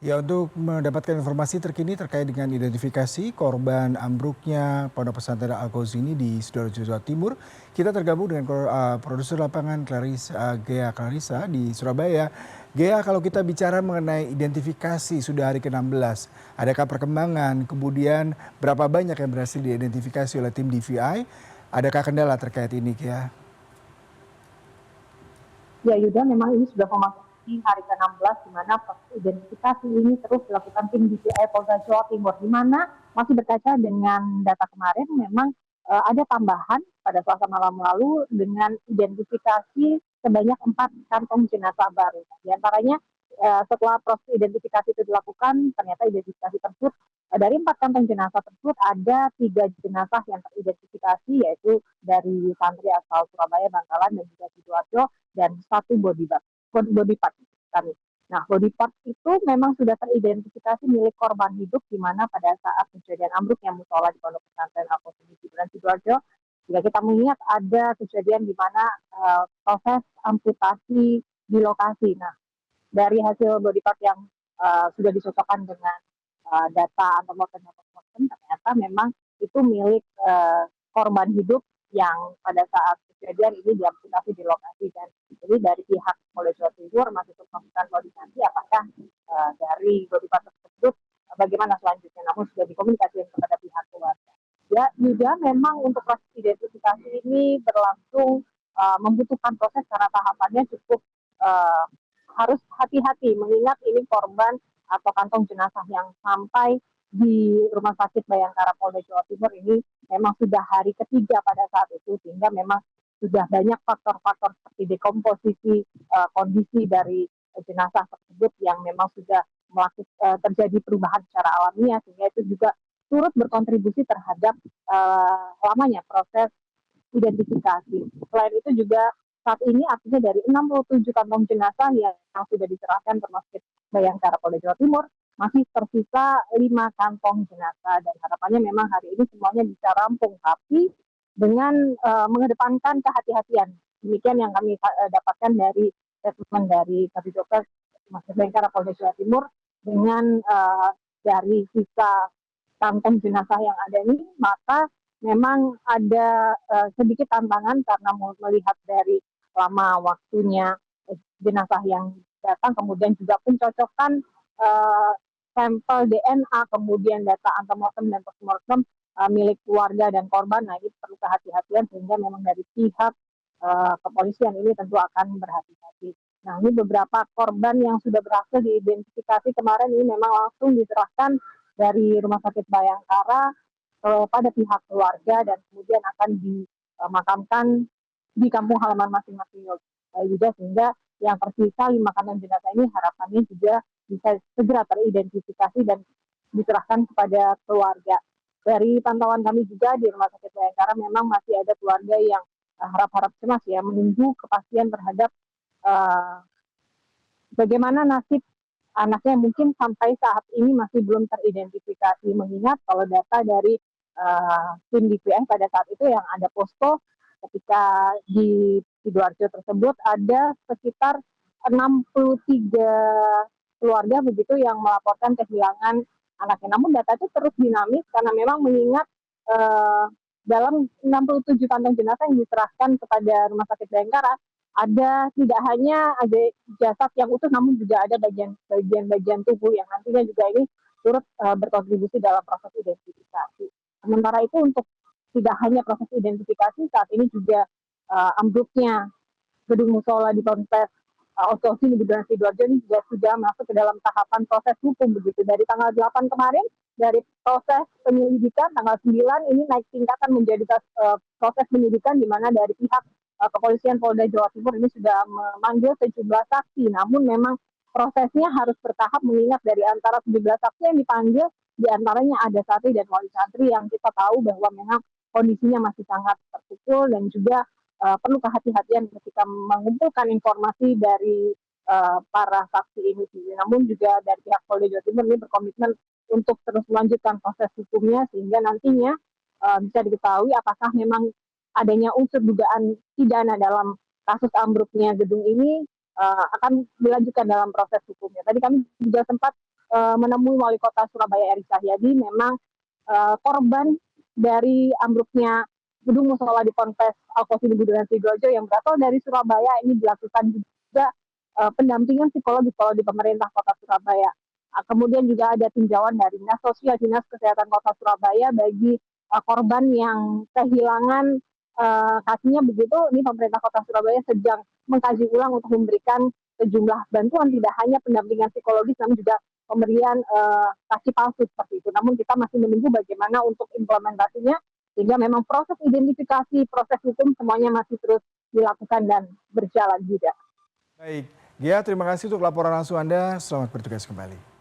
Ya, untuk mendapatkan informasi terkini terkait dengan identifikasi korban ambruknya Pondok Pesantren Al-Gauzi ini di Sidoarjo, Jawa Timur, kita tergabung dengan produser lapangan Gea Clarissa di Surabaya. Gea, kalau kita bicara mengenai identifikasi sudah hari ke-16, adakah perkembangan, kemudian berapa banyak yang berhasil diidentifikasi oleh tim DVI? Adakah kendala terkait ini, Gea? Ya Yuda, memang ini sudah memasuki hari ke-16 di mana proses identifikasi ini terus dilakukan tim DVI Polda Jawa Timur, di mana masih berkaca dengan data kemarin memang ada tambahan pada Selasa malam lalu dengan identifikasi sebanyak 4 kantong jenazah baru. Di antaranya setelah proses identifikasi itu dilakukan, ternyata identifikasi tersebut dari 4 kantong jenazah tersebut ada 3 jenazah yang teridentifikasi, yaitu dari santri asal Surabaya, Bangkalan, dan juga Sidoarjo, dan satu body part kami. Nah, body part itu memang sudah teridentifikasi milik korban hidup, di mana pada saat kejadian ambruknya musola di Pondok Pesantren Al-Gauzi di Sidoarjo, jika kita mengingat ada kejadian di mana proses amputasi di lokasi. Nah, dari hasil body part yang sudah dicocokkan dengan data antemortem ternyata memang itu milik korban hidup yang pada saat kejadian ini diamputasi di lokasi. Dan jadi dari pihak Polda Jawa Timur masih terus melakukan koordinasi apakah dari body part tersebut bagaimana selanjutnya, namun sudah dikomunikasikan kepada pihak keluarga. Ya, juga memang untuk proses identifikasi ini berlangsung membutuhkan proses karena tahapannya cukup uh, harus hati-hati mengingat ini korban atau kantong jenazah yang sampai di Rumah Sakit Bayangkara Polda Jawa Timur ini memang sudah hari ketiga pada saat itu, sehingga memang sudah banyak faktor-faktor seperti dekomposisi kondisi dari jenazah tersebut yang memang sudah terjadi perubahan secara alamiah, sehingga itu juga turut berkontribusi terhadap lamanya proses identifikasi. Selain itu juga saat ini artinya dari 67 kantong jenazah yang sudah diserahkan ke Masjid Bayangkara Polda Jawa Timur, masih tersisa 5 kantong jenazah, dan harapannya memang hari ini semuanya bisa rampung, tapi dengan mengedepankan kehati-hatian. Demikian yang kami dapatkan dari statement dari Kabid Dokes Masjid Bayangkara Polda Jawa Timur. Dengan dari sisa kantong jenazah yang ada ini, maka memang ada sedikit tantangan karena melihat dari lama waktunya jenazah yang datang, kemudian juga pencocokan uh, sampel DNA, kemudian data antemortem dan postmortem milik keluarga dan korban. Nah, ini perlu kehati-hatian, sehingga memang dari pihak kepolisian ini tentu akan berhati-hati. Nah, ini beberapa korban yang sudah berhasil diidentifikasi kemarin ini memang langsung diserahkan dari Rumah Sakit Bayangkara pada pihak keluarga, dan kemudian akan dimakamkan di kampung halaman masing-masing juga, sehingga yang tersisa 5 kantong jenazah ini harapannya juga bisa segera teridentifikasi dan diserahkan kepada keluarga. Dari pantauan kami juga di Rumah Sakit Bayangkara memang masih ada keluarga yang harap-harap cemas ya, menunggu kepastian terhadap uh, bagaimana nasib anaknya, mungkin sampai saat ini masih belum teridentifikasi, mengingat kalau data dari tim DPI pada saat itu yang ada posko ketika di Sidoarjo tersebut ada sekitar 63 keluarga begitu yang melaporkan kehilangan anaknya. Namun data itu terus dinamis karena memang mengingat uh, dalam 67 kantong jenazah yang diserahkan kepada Rumah Sakit Bayangkara, ada tidak hanya ada jasad yang utuh, namun juga ada bagian-bagian tubuh yang nantinya juga ini turut berkontribusi dalam proses identifikasi. Sementara itu untuk tidak hanya proses identifikasi, saat ini juga ambruknya gedung musola di Ponpes Al-Gauzi di Sidoarjo ini juga sudah masuk ke dalam tahapan proses hukum begitu. Dari tanggal 8 kemarin, dari proses penyelidikan, tanggal 9 ini naik tingkatan menjadi proses penyidikan, di mana dari pihak kepolisian Polda Jawa Timur ini sudah memanggil sejumlah saksi. Namun memang prosesnya harus bertahap, mengingat dari antara 17 saksi yang dipanggil, di antaranya ada santri dan wali santri yang kita tahu bahwa memang kondisinya masih sangat terpukul, dan juga perlu kehati-hatian ketika mengumpulkan informasi dari para saksi ini. Namun juga dari pihak Polda Jawa Timur ini berkomitmen untuk terus melanjutkan proses hukumnya, sehingga nantinya bisa diketahui apakah memang adanya unsur dugaan pidana dalam kasus ambruknya gedung ini, akan dilanjutkan dalam proses hukumnya. Tadi kami juga sempat menemui Wali Kota Surabaya Eri Cahyadi. Memang korban dari ambruknya gedung musola di Ponpes Al-Qasim Budiran Sidoarjo yang berasal dari Surabaya ini dilakukan juga pendampingan psikologi pemerintah Kota Surabaya. Kemudian juga ada tinjauan dari Dinas Sosial Dinas Kesehatan Kota Surabaya bagi korban yang kehilangan kakinya begitu. Ini pemerintah Kota Surabaya sedang mengkaji ulang untuk memberikan sejumlah bantuan, tidak hanya pendampingan psikologis namun juga pemberian kaki palsu seperti itu. Namun kita masih menunggu bagaimana untuk implementasinya, sehingga memang proses identifikasi, proses hukum semuanya masih terus dilakukan dan berjalan juga. Baik, Gia, terima kasih untuk laporan langsung Anda. Selamat bertugas kembali.